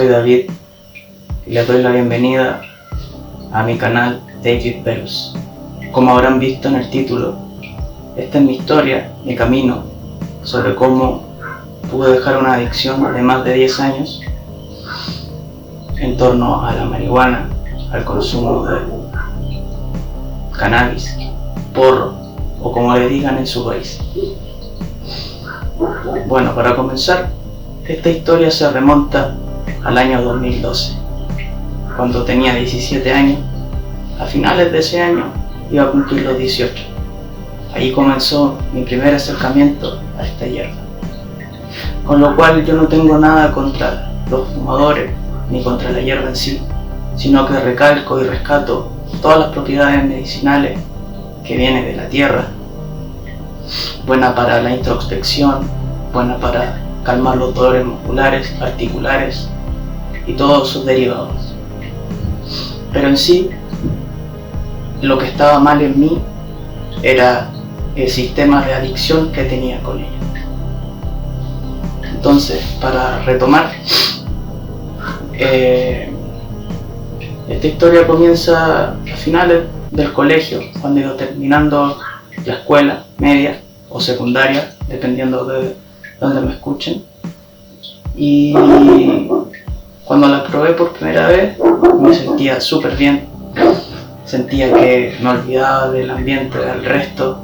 soy David y les doy la bienvenida a mi canal David Verus. Como habrán visto en el título, esta es mi historia, mi camino, sobre cómo pude dejar una adicción de más de 10 años en torno a la marihuana, al consumo de cannabis, porro o como le digan en su país. Bueno, para comenzar, esta historia se remonta al año 2012, cuando tenía 17 años. A finales de ese año iba a cumplir los 18. Ahí comenzó mi primer acercamiento a esta hierba. Con lo cual yo no tengo nada contra los fumadores ni contra la hierba en sí, sino que recalco y rescato todas las propiedades medicinales que vienen de la tierra, buena para la introspección, buena para calmar los dolores musculares, articulares y todos sus derivados. Pero en sí, lo que estaba mal en mí era el sistema de adicción que tenía con ella. Entonces, para retomar, esta historia comienza a finales del colegio, cuando iba terminando la escuela media o secundaria, dependiendo de donde me escuchen. Y cuando la probé por primera vez, me sentía súper bien. Sentía que me olvidaba del ambiente, del resto.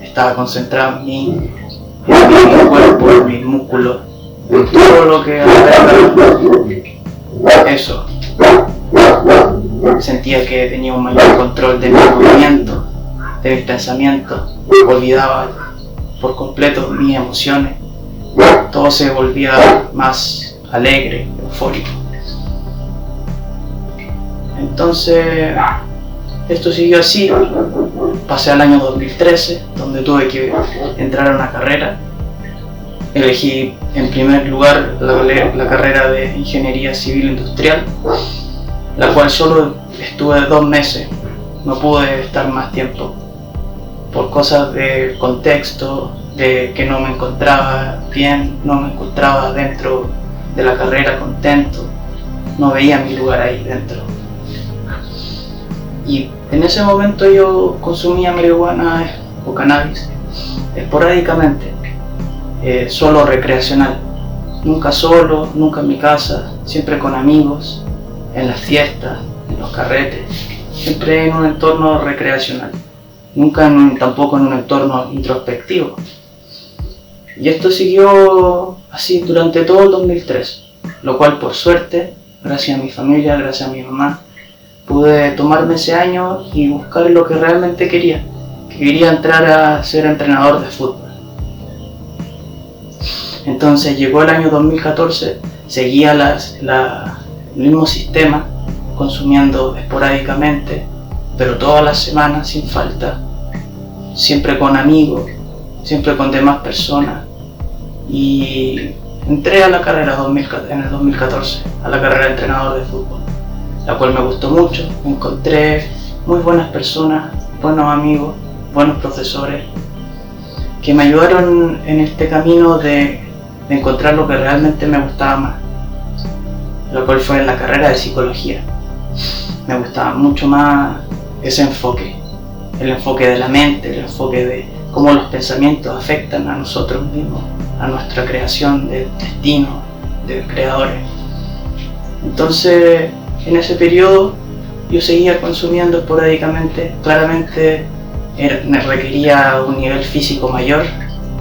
Estaba concentrado en mí, en mi cuerpo, en mis músculos, en todo lo que alberga eso. Sentía que tenía un mayor control de mis movimientos, de mis pensamientos. Olvidaba por completo mis emociones. Todo se volvía más alegre, eufórico. Entonces, esto siguió así. Pasé al año 2013, donde tuve que entrar a una carrera. Elegí en primer lugar la carrera de Ingeniería Civil Industrial, la cual solo estuve 2 meses, no pude estar más tiempo, por cosas de contexto, de que no me encontraba bien, no me encontraba dentro de la carrera contento, no veía mi lugar ahí dentro. Y en ese momento yo consumía marihuana o cannabis esporádicamente, solo recreacional, nunca solo, nunca en mi casa, siempre con amigos, en las fiestas, en los carretes, siempre en un entorno recreacional, nunca tampoco en un entorno introspectivo. Y esto siguió así durante todo el 2003, lo cual por suerte, gracias a mi familia, gracias a mi mamá, pude tomarme ese año y buscar lo que realmente quería, que quería entrar a ser entrenador de fútbol. Entonces llegó el año 2014, seguía el mismo sistema, consumiendo esporádicamente, pero todas las semanas sin falta, siempre con amigos, siempre con demás personas, y entré a la carrera en el 2014, a la carrera de entrenador de fútbol, la cual me gustó mucho. Encontré muy buenas personas, buenos amigos, buenos profesores, que me ayudaron en este camino de encontrar lo que realmente me gustaba más, lo cual fue en la carrera de psicología. Me gustaba mucho más ese enfoque, el enfoque de la mente, el enfoque de cómo los pensamientos afectan a nosotros mismos, a nuestra creación de destino, de creadores. Entonces, en ese periodo yo seguía consumiendo esporádicamente. Claramente me requería un nivel físico mayor,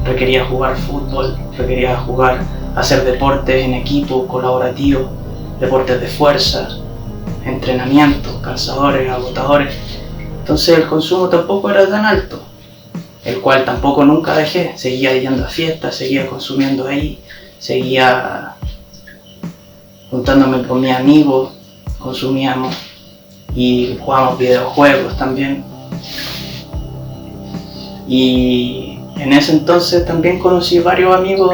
requería jugar fútbol, requería hacer deportes en equipo, colaborativos, deportes de fuerza, entrenamientos cansadores, agotadores. Entonces el consumo tampoco era tan alto, el cual tampoco nunca dejé. Seguía yendo a fiestas, seguía consumiendo ahí, seguía juntándome con mis amigos, consumíamos y jugábamos videojuegos también. Y en ese entonces también conocí varios amigos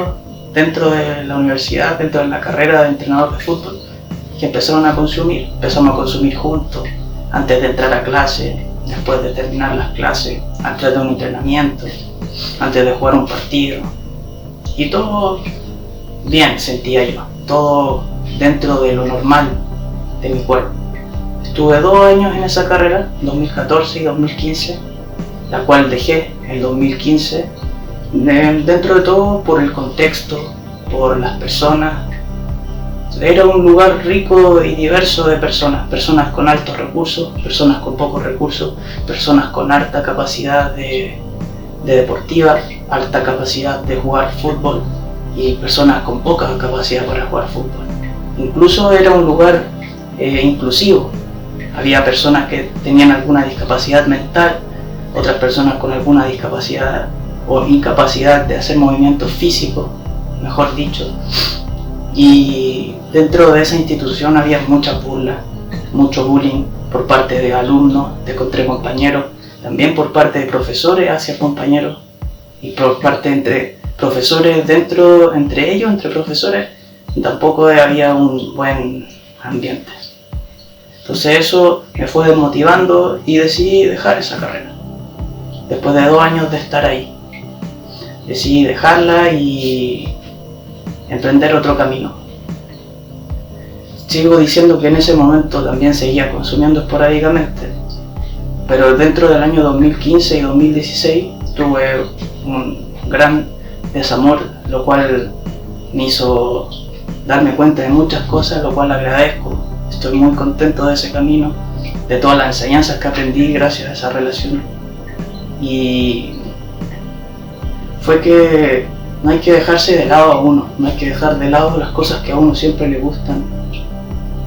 dentro de la universidad, dentro de la carrera de entrenador de fútbol, que empezamos a consumir juntos, antes de entrar a clase, después de terminar las clases, antes de un entrenamiento, antes de jugar un partido. Y todo bien, sentía yo, todo dentro de lo normal de mi cuerpo. Estuve 2 años en esa carrera, 2014 y 2015, la cual dejé en 2015, dentro de todo por el contexto, por las personas. Era un lugar rico y diverso de personas con altos recursos, personas con pocos recursos, personas con alta capacidad de deportiva, alta capacidad de jugar fútbol y personas con poca capacidad para jugar fútbol. Incluso era un lugar inclusivo. Había personas que tenían alguna discapacidad mental, otras personas con alguna discapacidad o incapacidad de hacer movimientos físicos, mejor dicho. Y dentro de esa institución había mucha burla, mucho bullying por parte de alumnos, entre compañeros, también por parte de profesores hacia compañeros y por parte entre profesores entre ellos, entre profesores, tampoco había un buen ambiente. Entonces eso me fue desmotivando y decidí dejar esa carrera. Después de 2 años de estar ahí, decidí dejarla y emprender otro camino. Sigo diciendo que en ese momento también seguía consumiendo esporádicamente, pero dentro del año 2015 y 2016 tuve un gran desamor, lo cual me hizo darme cuenta de muchas cosas, lo cual agradezco. Estoy muy contento de ese camino, de todas las enseñanzas que aprendí gracias a esa relación. Y fue que no hay que dejarse de lado a uno, no hay que dejar de lado las cosas que a uno siempre le gustan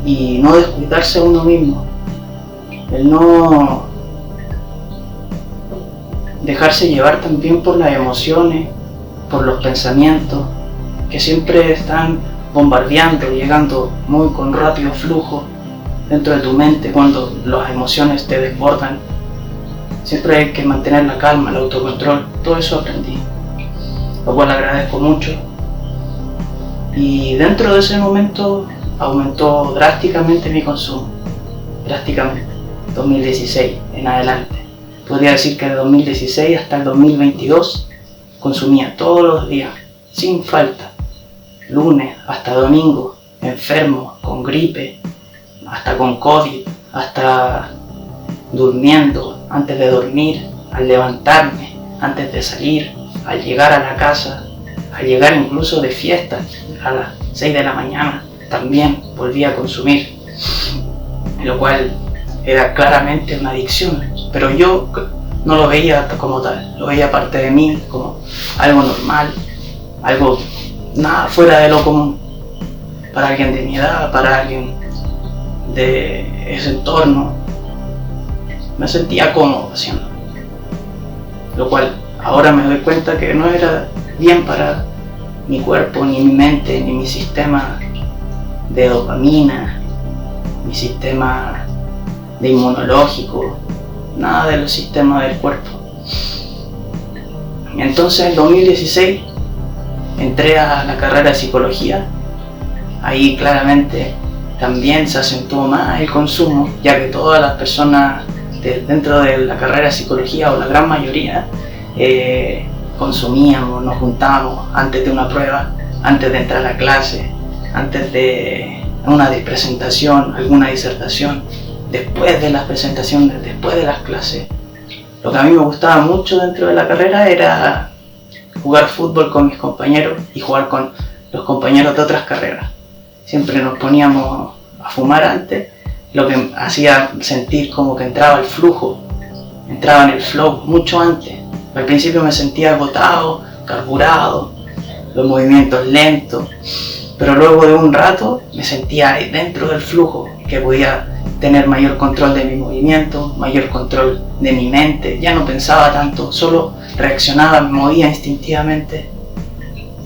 y no descuidarse a uno mismo. El no dejarse llevar también por las emociones, por los pensamientos que siempre están bombardeando, llegando muy con rápido flujo dentro de tu mente cuando las emociones te desbordan. Siempre hay que mantener la calma, el autocontrol, todo eso aprendí, lo cual agradezco mucho. Y dentro de ese momento aumentó drásticamente mi consumo, drásticamente, 2016 en adelante. Podría decir que de 2016 hasta el 2022 consumía todos los días, sin falta, lunes hasta domingo, enfermo, con gripe, hasta con COVID, hasta durmiendo, antes de dormir, al levantarme, antes de salir, al llegar a la casa, al llegar incluso de fiesta a las 6 de la mañana, también volvía a consumir, lo cual era claramente una adicción, pero yo no lo veía como tal, lo veía parte de mí, como algo normal, algo nada fuera de lo común, para alguien de mi edad, para alguien de ese entorno. Me sentía cómodo haciéndolo, lo cual ahora me doy cuenta que no era bien para mi cuerpo, ni mi mente, ni mi sistema de dopamina, mi sistema de inmunológico, nada de los sistemas del cuerpo. Entonces en 2016 entré a la carrera de psicología. Ahí claramente también se acentuó más el consumo, ya que todas las personas dentro de la carrera de psicología, o la gran mayoría, consumíamos, nos juntábamos antes de una prueba, antes de entrar a clase, antes de una presentación, alguna disertación, después de las presentaciones, después de las clases. Lo que a mí me gustaba mucho dentro de la carrera era jugar fútbol con mis compañeros y jugar con los compañeros de otras carreras. Siempre nos poníamos a fumar antes, lo que hacía sentir como que entraba el flujo, entraba en el flow mucho antes. Al principio me sentía agotado, carburado, los movimientos lentos, pero luego de un rato me sentía ahí dentro del flujo, que podía tener mayor control de mi movimiento, mayor control de mi mente. Ya no pensaba tanto, solo reaccionaba, me movía instintivamente,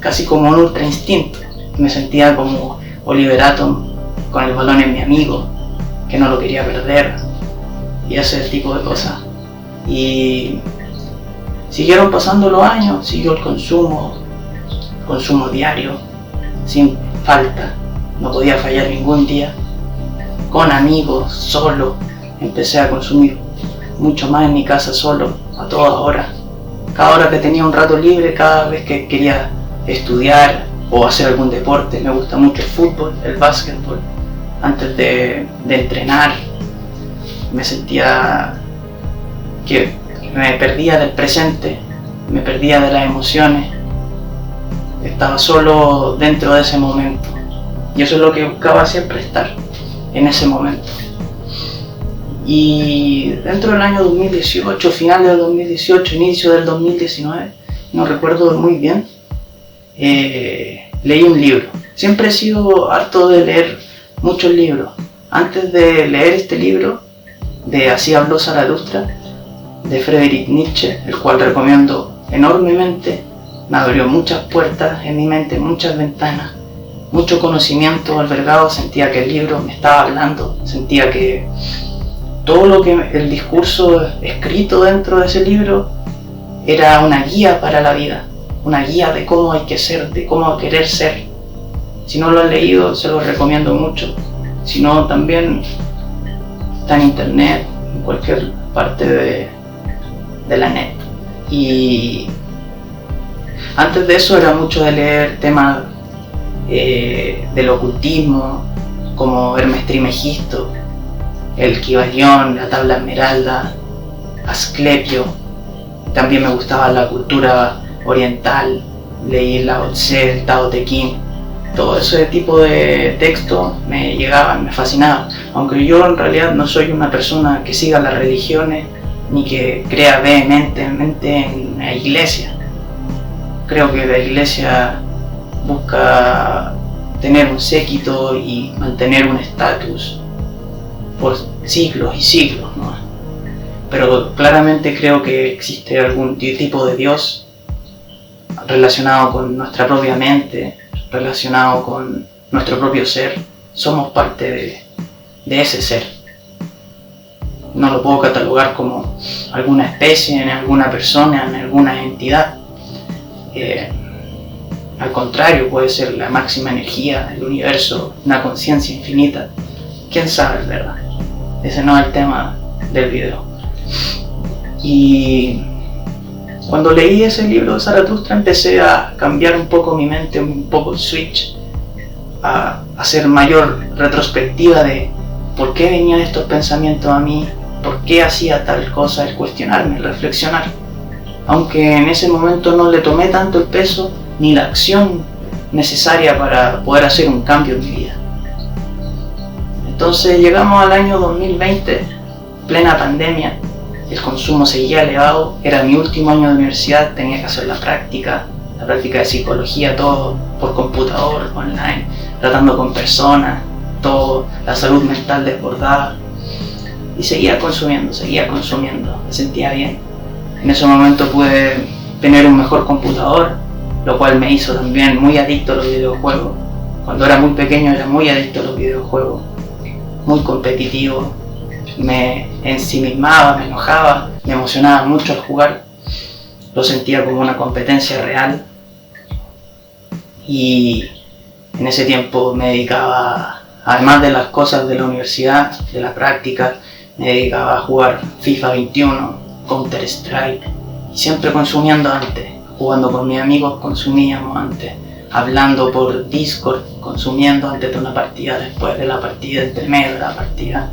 casi como un ultra instinto. Me sentía como Oliver Atom con el balón en mi amigo, que no lo quería perder, y ese tipo de cosas. Y siguieron pasando los años, siguió el consumo diario, sin falta, no podía fallar ningún día. Con amigos, solo, empecé a consumir mucho más en mi casa solo, a toda hora. Cada hora que tenía un rato libre, cada vez que quería estudiar, o hacer algún deporte. Me gusta mucho el fútbol, el básquetbol. Antes de entrenar me sentía que me perdía del presente, me perdía de las emociones, estaba solo dentro de ese momento, y eso es lo que buscaba siempre, estar en ese momento. Y dentro del año 2018, final del 2018, inicio del 2019, no recuerdo muy bien, leí un libro. Siempre he sido harto de leer muchos libros. Antes de leer este libro, de Así habló Zaratustra, de Friedrich Nietzsche, el cual recomiendo enormemente, me abrió muchas puertas en mi mente, muchas ventanas, mucho conocimiento albergado. Sentía que el libro me estaba hablando, sentía que todo lo que el discurso escrito dentro de ese libro era una guía para la vida, una guía de cómo hay que ser, de cómo querer ser. Si no lo han leído, se lo recomiendo mucho. Si no, también está en internet, en cualquier parte de la net. Y antes de eso era mucho de leer temas del ocultismo, como Hermes Trismegisto, el Kybalión, la Tabla Esmeralda, Asclepio. También me gustaba la cultura oriental, leí Lao Tse, el Tao Te Ching. Todo ese tipo de textos me llegaban, me fascinaban. Aunque yo en realidad no soy una persona que siga las religiones ni que crea vehementemente en la iglesia. Creo que la iglesia busca tener un séquito y mantener un estatus por siglos y siglos, ¿no? Pero claramente creo que existe algún tipo de Dios relacionado con nuestra propia mente, relacionado con nuestro propio ser. Somos parte de ese ser. No lo puedo catalogar como alguna especie, en alguna persona, en alguna entidad. Al contrario, puede ser la máxima energía del universo, una conciencia infinita. ¿Quién sabe, verdad? Ese no es el tema del video. Y cuando leí ese libro de Zaratustra empecé a cambiar un poco mi mente, un poco el switch, a hacer mayor retrospectiva de por qué venían estos pensamientos a mí, por qué hacía tal cosa, el cuestionarme, el reflexionar. Aunque en ese momento no le tomé tanto el peso ni la acción necesaria para poder hacer un cambio en mi vida. Entonces llegamos al año 2020, plena pandemia, el consumo seguía elevado, era mi último año de universidad, tenía que hacer la práctica de psicología, todo por computador, online, tratando con personas, todo, la salud mental desbordada. Y seguía consumiendo, me sentía bien. En ese momento pude tener un mejor computador, lo cual me hizo también muy adicto a los videojuegos. Cuando era muy pequeño era muy adicto a los videojuegos, muy competitivo, me ensimismaba, me enojaba, me emocionaba mucho al jugar, lo sentía como una competencia real. Y en ese tiempo me dedicaba, además de las cosas de la universidad, de la práctica, me dedicaba a jugar FIFA 21, Counter Strike, y siempre consumiendo antes, jugando con mis amigos consumíamos antes, hablando por Discord, consumiendo antes de una partida, después de la partida, entre medio de la partida,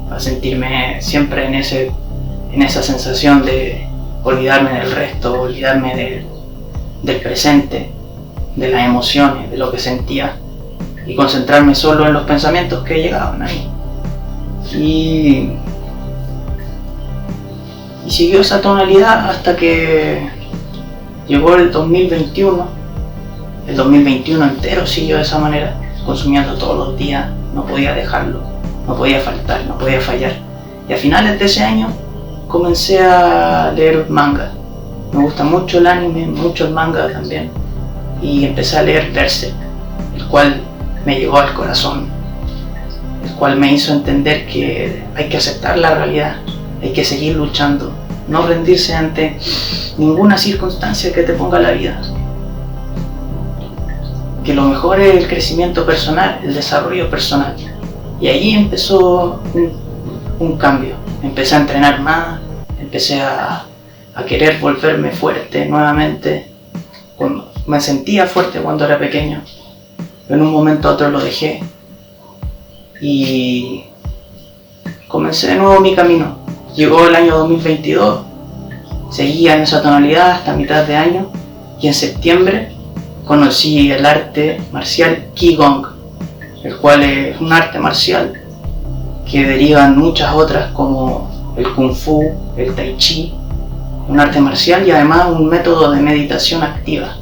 para sentirme siempre en esa sensación de olvidarme del resto, olvidarme del presente, de las emociones, de lo que sentía, y concentrarme solo en los pensamientos que llegaban a mí. Y siguió esa tonalidad hasta que llegó el 2021. El 2021 entero siguió de esa manera, consumiendo todos los días, no podía dejarlo, no podía faltar, no podía fallar. Y a finales de ese año comencé a leer manga. Me gusta mucho el anime, mucho el manga también. Y empecé a leer Berserk, el cual me llegó al corazón, el cual me hizo entender que hay que aceptar la realidad, hay que seguir luchando, no rendirse ante ninguna circunstancia que te ponga la vida. Que lo mejor es el crecimiento personal, el desarrollo personal. Y allí empezó un cambio. Empecé a entrenar más, empecé a querer volverme fuerte nuevamente, me sentía fuerte cuando era pequeño. En un momento a otro lo dejé y comencé de nuevo mi camino. Llegó el año 2022, seguía en esa tonalidad hasta mitad de año y en septiembre conocí el arte marcial Qigong, el cual es un arte marcial que derivan muchas otras como el Kung Fu, el Tai Chi, un arte marcial y además un método de meditación activa,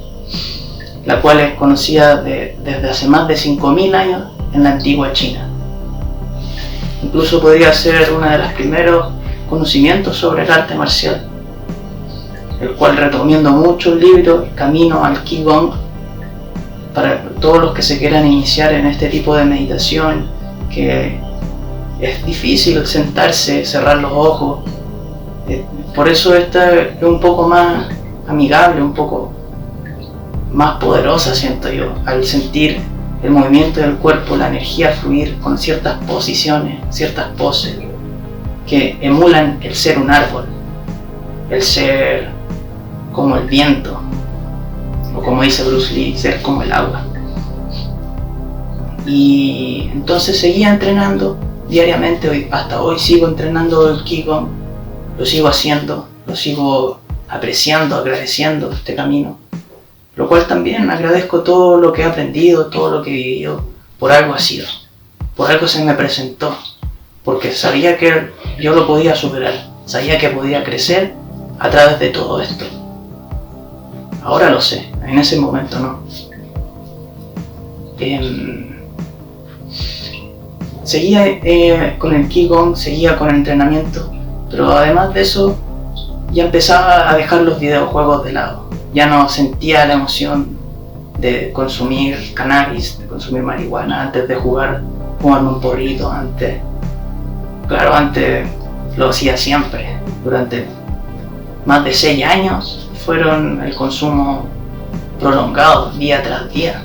la cual es conocida desde hace más de 5.000 años en la antigua China. Incluso podría ser uno de los primeros conocimientos sobre el arte marcial, el cual recomiendo mucho el libro Camino al Qigong para todos los que se quieran iniciar en este tipo de meditación, que es difícil sentarse, cerrar los ojos. Por eso esta es un poco más amigable, un poco más poderosa, siento yo, al sentir el movimiento del cuerpo, la energía fluir con ciertas posiciones, ciertas poses que emulan el ser un árbol, el ser como el viento, o como dice Bruce Lee, ser como el agua. Y entonces seguía entrenando diariamente, hasta hoy sigo entrenando el Qigong, lo sigo haciendo, lo sigo apreciando, agradeciendo este camino, lo cual también agradezco todo lo que he aprendido, todo lo que he vivido, por algo ha sido, por algo se me presentó, porque sabía que yo lo podía superar, sabía que podía crecer a través de todo esto. Ahora lo sé, en ese momento no. Seguía con el Qigong, seguía con el entrenamiento, pero además de eso ya empezaba a dejar los videojuegos de lado. Ya no sentía la emoción de consumir cannabis, de consumir marihuana antes de jugar, fumarme un porrito antes. Claro, antes lo hacía siempre, durante más de 6 años fueron el consumo prolongado día tras día,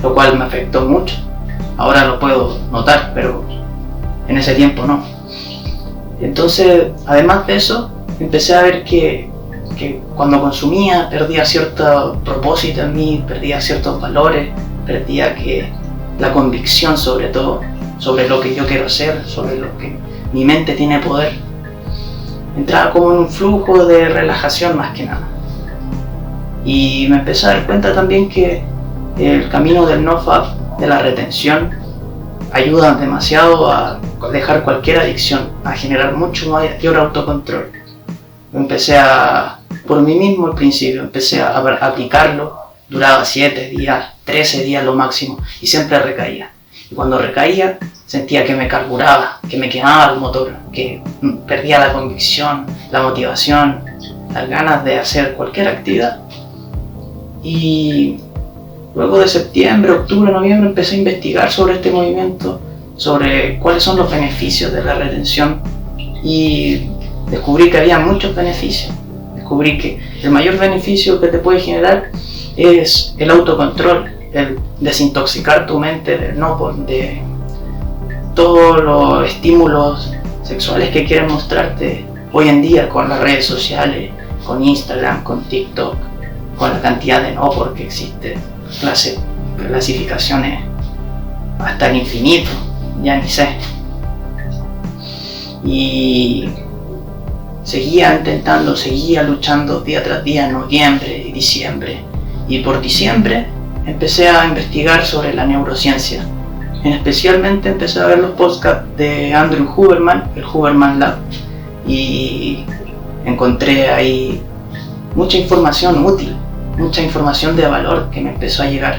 lo cual me afectó mucho. Ahora lo puedo notar, pero en ese tiempo no. Entonces, además de eso, empecé a ver que cuando consumía perdía cierto propósito en mí, perdía ciertos valores, perdía la convicción sobre todo, sobre lo que yo quiero ser, sobre lo que mi mente tiene poder. Entraba como en un flujo de relajación más que nada. Y me empecé a dar cuenta también que el camino del NoFap, de la retención, ayuda demasiado a dejar cualquier adicción, a generar mucho mayor autocontrol. Empecé por mí mismo al principio, empecé a aplicarlo, duraba 7 días, 13 días lo máximo, y siempre recaía. Y cuando recaía, sentía que me carburaba, que me quemaba el motor, que perdía la convicción, la motivación, las ganas de hacer cualquier actividad. Y luego de septiembre, octubre, noviembre empecé a investigar sobre este movimiento, sobre cuáles son los beneficios de la retención, y descubrí que había muchos beneficios. Descubrí que el mayor beneficio que te puede generar es el autocontrol, el desintoxicar tu mente de todos los estímulos sexuales que quieren mostrarte hoy en día con las redes sociales, con Instagram, con TikTok, con la cantidad de no porque existe, clasificaciones hasta el infinito, ya ni sé. Y seguía intentando, seguía luchando día tras día en noviembre y diciembre. Y por diciembre empecé a investigar sobre la neurociencia. Especialmente empecé a ver los podcasts de Andrew Huberman, el Huberman Lab, y encontré ahí mucha información útil, mucha información de valor que me empezó a llegar.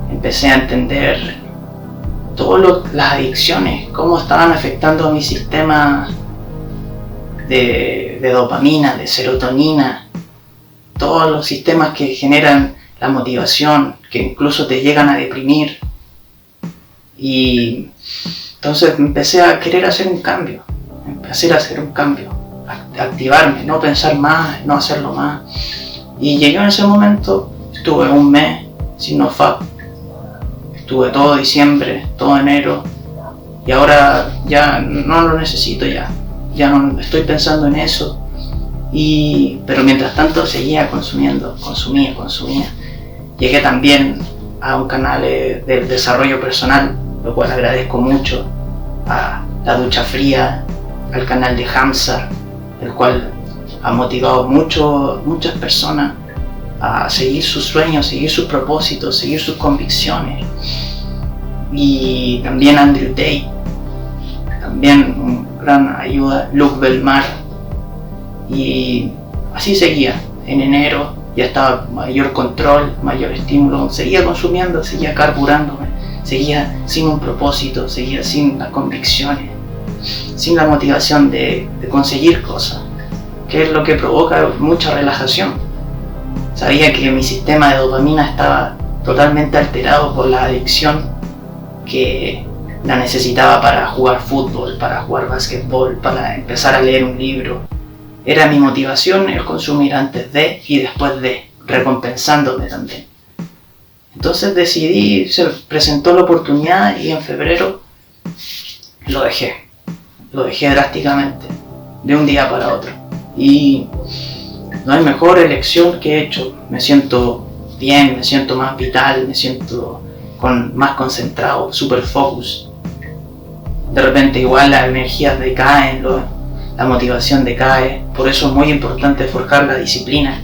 Empecé a entender todas las adicciones, cómo estaban afectando a mi sistema de dopamina, de serotonina, todos los sistemas que generan la motivación, que incluso te llegan a deprimir. Y entonces empecé a querer hacer un cambio, activarme, no pensar más, no hacerlo más. Y llegué en ese momento, estuve un mes sin NoFap, estuve todo diciembre, todo enero, y ahora ya no lo necesito, ya no estoy pensando en eso. Pero mientras tanto seguía consumiendo, consumía. Llegué también a un canal de desarrollo personal, lo cual agradezco mucho, a La Ducha Fría, al canal de Hamza, el cual ha motivado muchas personas a seguir sus sueños, seguir sus propósitos, seguir sus convicciones. Y también Andrew Tate, también una gran ayuda, Luke Belmar, y así seguía. En enero ya estaba mayor control, mayor estímulo, seguía consumiendo, seguía carburándome, seguía sin un propósito, seguía sin las convicciones, sin la motivación de conseguir cosas, que es lo que provoca mucha relajación. Sabía que mi sistema de dopamina estaba totalmente alterado por la adicción que la necesitaba para jugar fútbol, para jugar básquetbol, para empezar a leer un libro. Era mi motivación el consumir antes de y después de, recompensándome también. Entonces decidí, se presentó la oportunidad y en febrero lo dejé drásticamente, de un día para otro. Y no hay mejor elección que he hecho. Me siento bien, me siento más vital, me siento más concentrado, super focus. De repente igual las energías decaen, la motivación decae. Por eso es muy importante forjar la disciplina,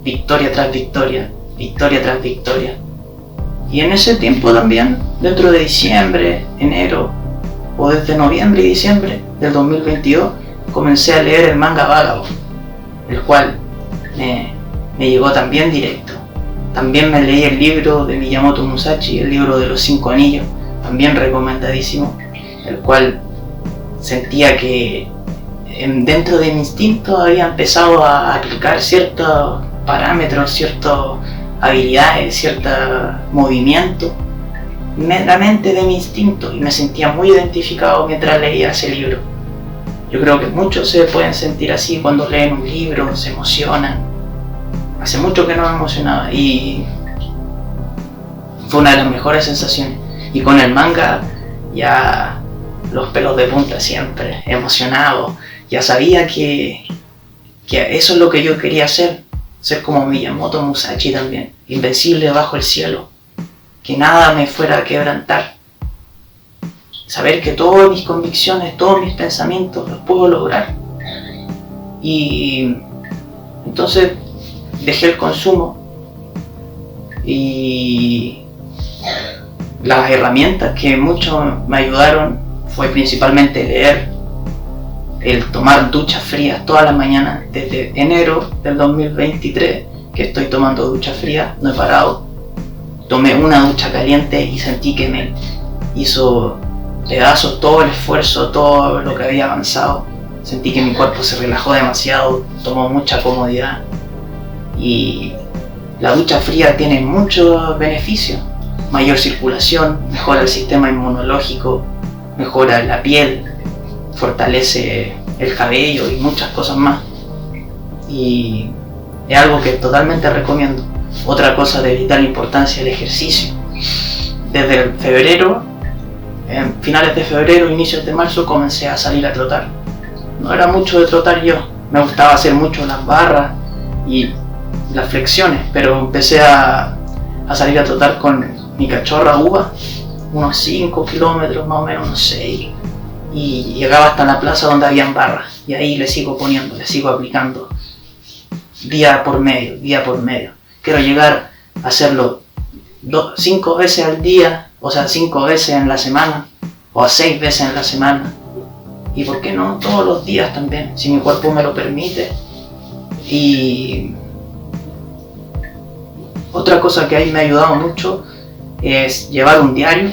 victoria tras victoria, victoria tras victoria. Y en ese tiempo también, dentro de diciembre, enero, o desde noviembre y diciembre del 2022, comencé a leer el manga Vagabond, el cual me llegó también directo. También me leí el libro de Miyamoto Musashi, el libro de los 5 anillos, también recomendadísimo, el cual sentía que dentro de mi instinto había empezado a aplicar ciertos parámetros, ciertas habilidades, ciertos movimientos, meramente de mi instinto, y me sentía muy identificado mientras leía ese libro. Yo creo que muchos se pueden sentir así cuando leen un libro, se emocionan. Hace mucho que no me emocionaba y fue una de las mejores sensaciones. Y con el manga ya los pelos de punta siempre, emocionado. Ya sabía que eso es lo que yo quería ser como Miyamoto Musashi también, invencible bajo el cielo, que nada me fuera a quebrantar. Saber que todas mis convicciones, todos mis pensamientos los puedo lograr. Y entonces dejé el consumo y las herramientas que mucho me ayudaron fue principalmente leer, el tomar duchas frías todas las mañanas. Desde enero del 2023 que estoy tomando duchas frías, no he parado. Tomé una ducha caliente y sentí que me hizo pedazos todo el esfuerzo, todo lo que había avanzado. Sentí que mi cuerpo se relajó demasiado, tomó mucha comodidad. Y la ducha fría tiene muchos beneficios: mayor circulación, mejora el sistema inmunológico, mejora la piel, fortalece el cabello y muchas cosas más. Y es algo que totalmente recomiendo. Otra cosa de vital importancia, el ejercicio. Desde febrero, en finales de febrero, inicios de marzo, comencé a salir a trotar. No era mucho de trotar yo, me gustaba hacer mucho las barras y las flexiones, pero empecé a salir a trotar con mi cachorra Uva, unos 5 kilómetros más o menos, unos 6, y llegaba hasta la plaza donde habían barras, y ahí le sigo poniendo, le sigo aplicando día por medio. Quiero llegar a hacerlo 5 veces al día, o sea 5 veces en la semana, o 6 veces en la semana, y por qué no todos los días también, si mi cuerpo me lo permite. Y otra cosa que ahí me ha ayudado mucho es llevar un diario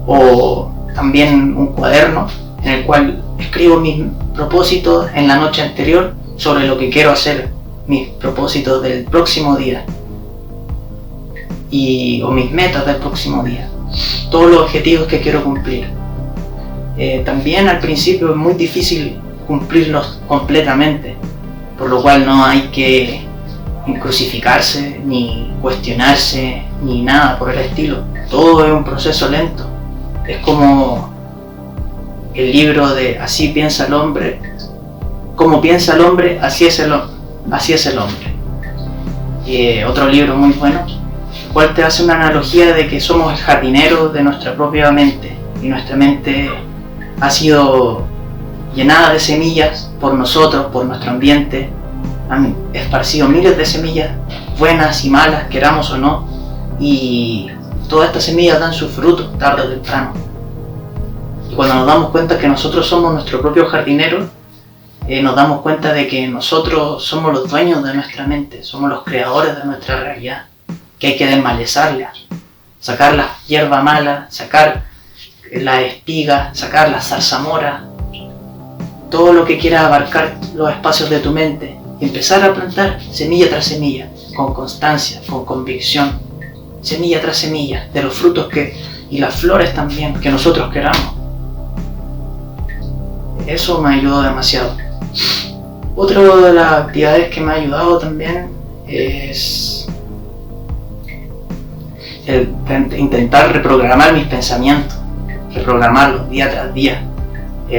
o también un cuaderno en el cual escribo mis propósitos en la noche anterior sobre lo que quiero hacer, mis propósitos del próximo día o mis metas del próximo día, todos los objetivos que quiero cumplir. También al principio es muy difícil cumplirlos completamente, por lo cual no hay que crucificarse, ni cuestionarse, ni nada por el estilo. Todo es un proceso lento. Es como el libro de Así piensa el hombre, como piensa el hombre, así es el hombre. Otro libro muy bueno, el cual te hace una analogía de que somos el jardinero de nuestra propia mente, y nuestra mente ha sido llenada de semillas por nosotros, por nuestro ambiente. Han esparcido miles de semillas, buenas y malas, queramos o no, y todas estas semillas dan su fruto tarde o temprano. Y cuando nos damos cuenta que nosotros somos nuestro propio jardinero, nos damos cuenta de que nosotros somos los dueños de nuestra mente, somos los creadores de nuestra realidad, que hay que desmalezarla, sacar la hierba mala, sacar la espiga, sacar la zarzamora, todo lo que quiera abarcar los espacios de tu mente, y empezar a plantar semilla tras semilla, con constancia, con convicción, semilla tras semilla, de los frutos y las flores también que nosotros queramos. Eso me ayudó demasiado. Otra de las actividades que me ha ayudado también es intentar reprogramar mis pensamientos, reprogramarlos día tras día,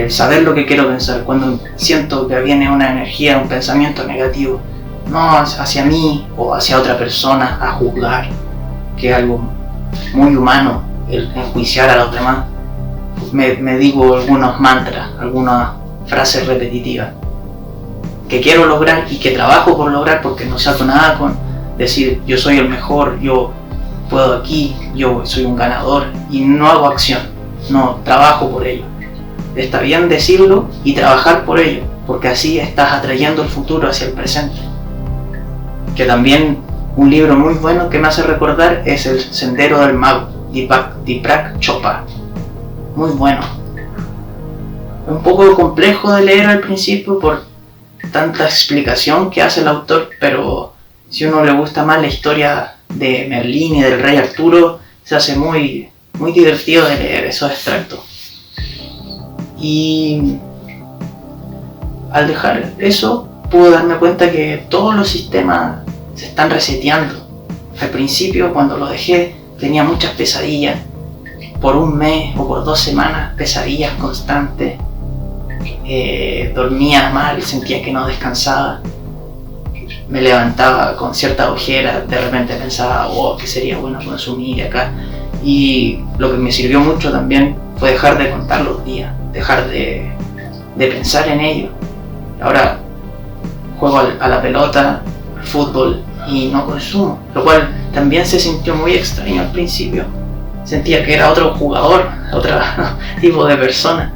saber lo que quiero pensar. Cuando siento que viene una energía, un pensamiento negativo, no hacia mí o hacia otra persona a juzgar, que es algo muy humano el enjuiciar a los demás, me digo algunos mantras, algunas frases repetitivas que quiero lograr y que trabajo por lograr, porque no saco nada con decir yo soy el mejor, yo puedo aquí, yo soy un ganador, y no hago acción, no trabajo por ello. Está bien decirlo y trabajar por ello, porque así estás atrayendo el futuro hacia el presente. Que también un libro muy bueno que me hace recordar es El Sendero del Mago, Deepak Chopra. Muy bueno. Un poco complejo de leer al principio por tanta explicación que hace el autor, pero si a uno le gusta más la historia de Merlín y del rey Arturo, se hace muy, muy divertido de leer esos extractos. Y al dejar eso, pude darme cuenta que todos los sistemas se están reseteando. Al principio, cuando lo dejé, tenía muchas pesadillas, por un mes o por 2 semanas, pesadillas constantes. Dormía mal, sentía que no descansaba, me levantaba con cierta ojera, de repente pensaba, que sería bueno consumir acá. Y lo que me sirvió mucho también fue dejar de contar los días, dejar de pensar en ello. Ahora juego a la pelota, al fútbol, y no consumo, lo cual también se sintió muy extraño al principio. Sentía que era otro jugador, otro tipo de persona.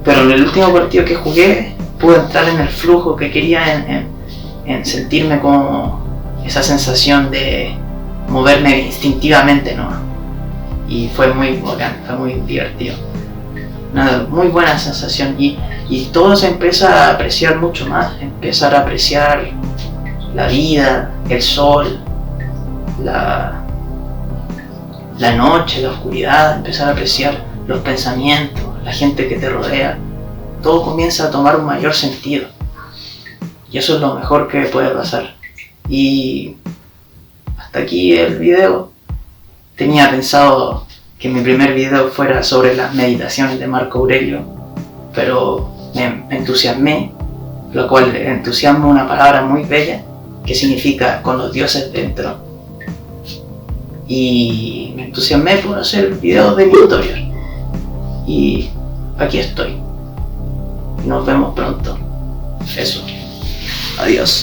Pero en el último partido que jugué, pude entrar en el flujo que quería, en sentirme como esa sensación de moverme instintivamente, ¿no? Y fue muy bacán, fue muy divertido. Una muy buena sensación, y todo se empieza a apreciar mucho más, empezar a apreciar la vida, el sol, la noche, la oscuridad, empezar a apreciar los pensamientos, la gente que te rodea. Todo comienza a tomar un mayor sentido, y eso es lo mejor que puede pasar. Y hasta aquí el video. Tenía pensado que mi primer video fuera sobre las meditaciones de Marco Aurelio, pero me entusiasmé, lo cual entusiasmo es una palabra muy bella que significa con los dioses dentro, y me entusiasmé por hacer videos de mi interior, y aquí estoy. Nos vemos pronto. Eso. Adiós.